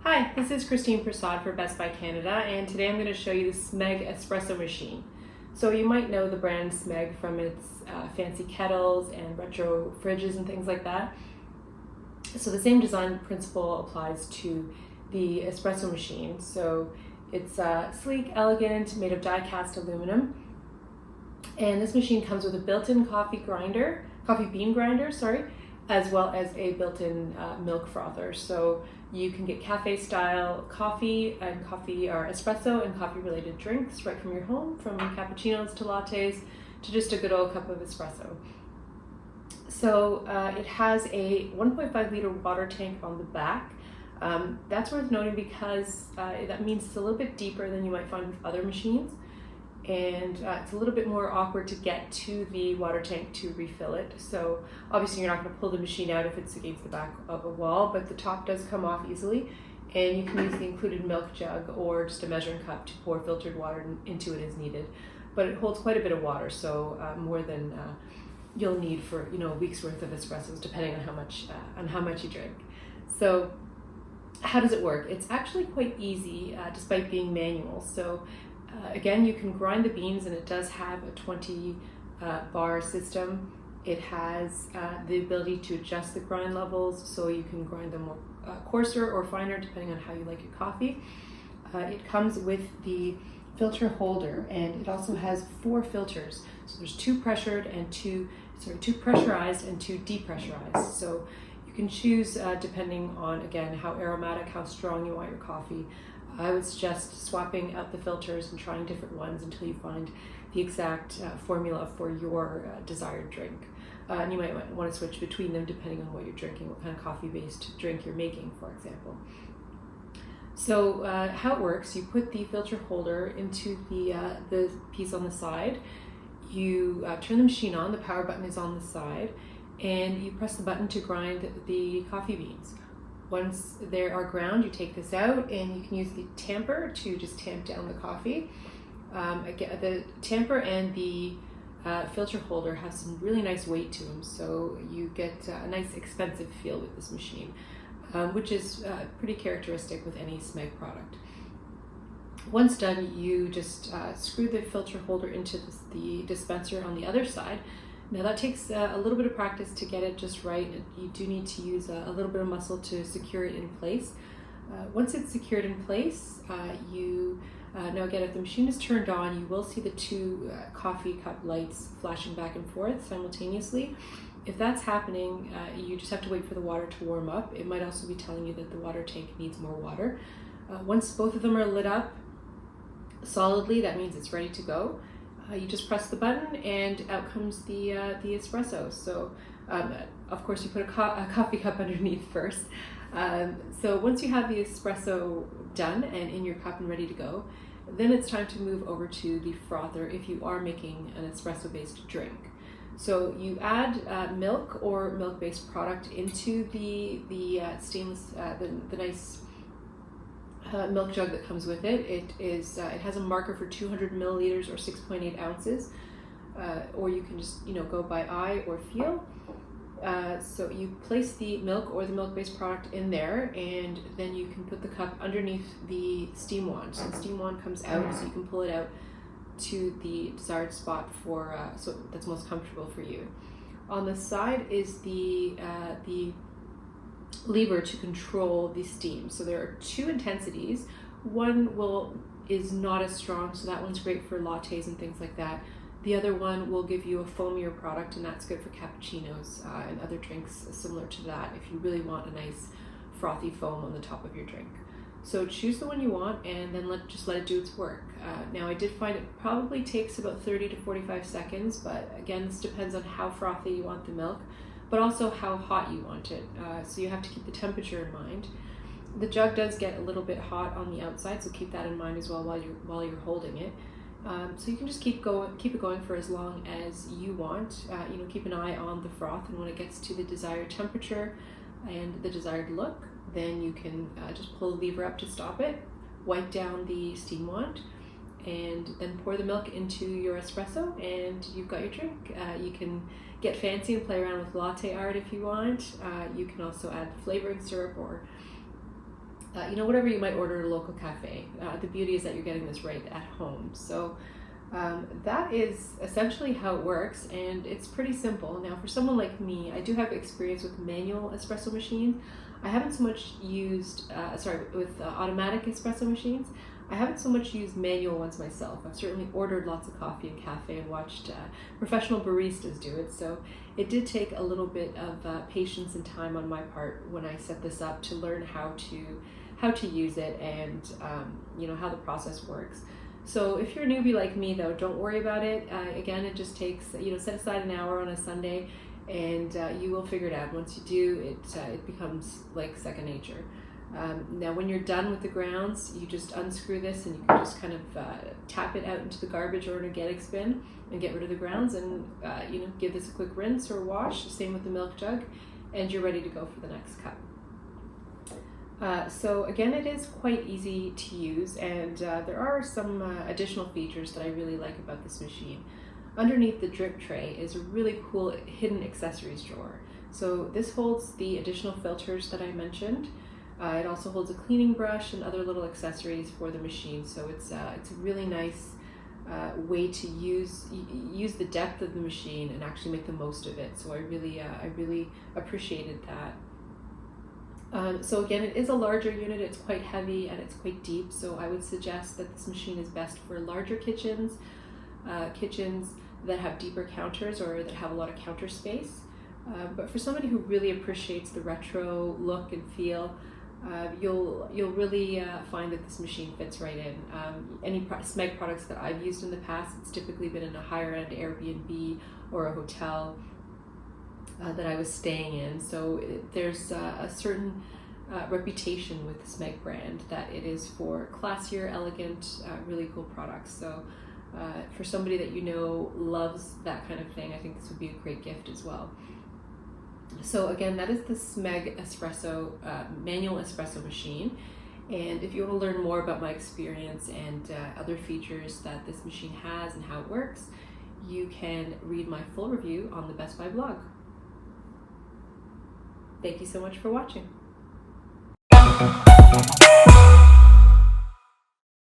Hi, this is Christine Prasad for Best Buy Canada, and today I'm going to show you the Smeg espresso machine. So you might know the brand Smeg from its fancy kettles and retro fridges and things like that. So the same design principle applies to the espresso machine. So it's sleek, elegant, made of die-cast aluminum. And this machine comes with a built-in coffee bean grinder, as well as a built-in milk frother. So you can get cafe-style coffee or espresso and coffee-related drinks right from your home, from cappuccinos to lattes to just a good old cup of espresso. So it has a 1.5 liter water tank on the back. That's worth noting because that means it's a little bit deeper than you might find with other machines. And it's a little bit more awkward to get to the water tank to refill it. So obviously you're not going to pull the machine out if it's against the back of a wall, but the top does come off easily, and you can use the included milk jug or just a measuring cup to pour filtered water into it as needed. But it holds quite a bit of water, so more than you'll need for a week's worth of espressos, depending on how much you drink. So how does it work? It's actually quite easy, despite being manual. So again, you can grind the beans, and it does have a 20 bar system. It has the ability to adjust the grind levels, so you can grind them more coarser or finer depending on how you like your coffee. It comes with the filter holder, and it also has 4 filters. So there's 2 pressurized and 2 depressurized. So you can choose depending on, again, how aromatic, how strong you want your coffee. I would suggest swapping out the filters and trying different ones until you find the exact formula for your desired drink. And you might want to switch between them depending on what you're drinking, what kind of coffee-based drink you're making, for example. So how it works, you put the filter holder into the piece on the side. You turn the machine on, the power button is on the side, and you press the button to grind the coffee beans. Once they are ground, you take this out, and you can use the tamper to just tamp down the coffee. Again, the tamper and the filter holder have some really nice weight to them, so you get a nice expensive feel with this machine, which is pretty characteristic with any Smeg product. Once done, you just screw the filter holder into the dispenser on the other side. Now that takes a little bit of practice to get it just right. You do need to use a little bit of muscle to secure it in place. Once it's secured in place, now again, if the machine is turned on, you will see the 2 coffee cup lights flashing back and forth simultaneously. If that's happening, you just have to wait for the water to warm up. It might also be telling you that the water tank needs more water. Once both of them are lit up solidly, that means it's ready to go. You just press the button, and out comes the espresso. So of course you put a coffee cup underneath first. So once you have the espresso done and in your cup and ready to go, then it's time to move over to the frother if you are making an espresso based drink. So you add milk or milk based product into the stainless, the nice milk jug that comes with it. It has a marker for 200 milliliters or 6.8 ounces, or you can just go by eye or feel. So you place the milk or the milk-based product in there, and then you can put the cup underneath the steam wand. So the steam wand comes out, so you can pull it out to the desired spot so that's most comfortable for you. On the side is the lever to control the steam. So there are 2 intensities. One is not as strong, so that one's great for lattes and things like that. The other one will give you a foamier product, and that's good for cappuccinos and other drinks similar to that if you really want a nice frothy foam on the top of your drink. So choose the one you want, and then just let it do its work. Now I did find it probably takes about 30 to 45 seconds, but again, this depends on how frothy you want the milk, but also how hot you want it. So you have to keep the temperature in mind. The jug does get a little bit hot on the outside, so keep that in mind as well while you're holding it. So you can just keep it going for as long as you want. Keep an eye on the froth, and when it gets to the desired temperature and the desired look, then you can just pull the lever up to stop it, wipe down the steam wand, and then pour the milk into your espresso, and you've got your drink. You can get fancy and play around with latte art if you want. You can also add flavoring syrup or whatever you might order at a local cafe. The beauty is that you're getting this right at home. So that is essentially how it works, and it's pretty simple. Now, for someone like me, I do have experience with manual espresso machines. I haven't so much used, with automatic espresso machines. I haven't so much used manual ones myself. I've certainly ordered lots of coffee in cafe and watched professional baristas do it. So it did take a little bit of patience and time on my part when I set this up to learn how to use it and how the process works. So if you're a newbie like me, though, don't worry about it. Again, it just takes, set aside an hour on a Sunday, and you will figure it out. Once you do, it becomes like second nature. Now, when you're done with the grounds, you just unscrew this, and you can just kind of tap it out into the garbage or an organic bin and get rid of the grounds, and give this a quick rinse or wash. Same with the milk jug, and you're ready to go for the next cup. So again, it is quite easy to use, and there are some additional features that I really like about this machine. Underneath the drip tray is a really cool hidden accessories drawer. So this holds the additional filters that I mentioned. It also holds a cleaning brush and other little accessories for the machine. So it's a really nice way to use the depth of the machine and actually make the most of it. So I really appreciated that. So again, it is a larger unit. It's quite heavy and it's quite deep. So I would suggest that this machine is best for larger kitchens that have deeper counters or that have a lot of counter space. But for somebody who really appreciates the retro look and feel, you'll really find that this machine fits right in. Any Smeg products that I've used in the past, it's typically been in a higher end Airbnb or a hotel that I was staying in. So there's a certain reputation with the Smeg brand that it is for classier, elegant, really cool products. So for somebody that loves that kind of thing, I think this would be a great gift as well. So again, that is the Smeg Espresso manual espresso machine. And if you want to learn more about my experience and other features that this machine has and how it works, you can read my full review on the Best Buy blog. Thank you so much for watching.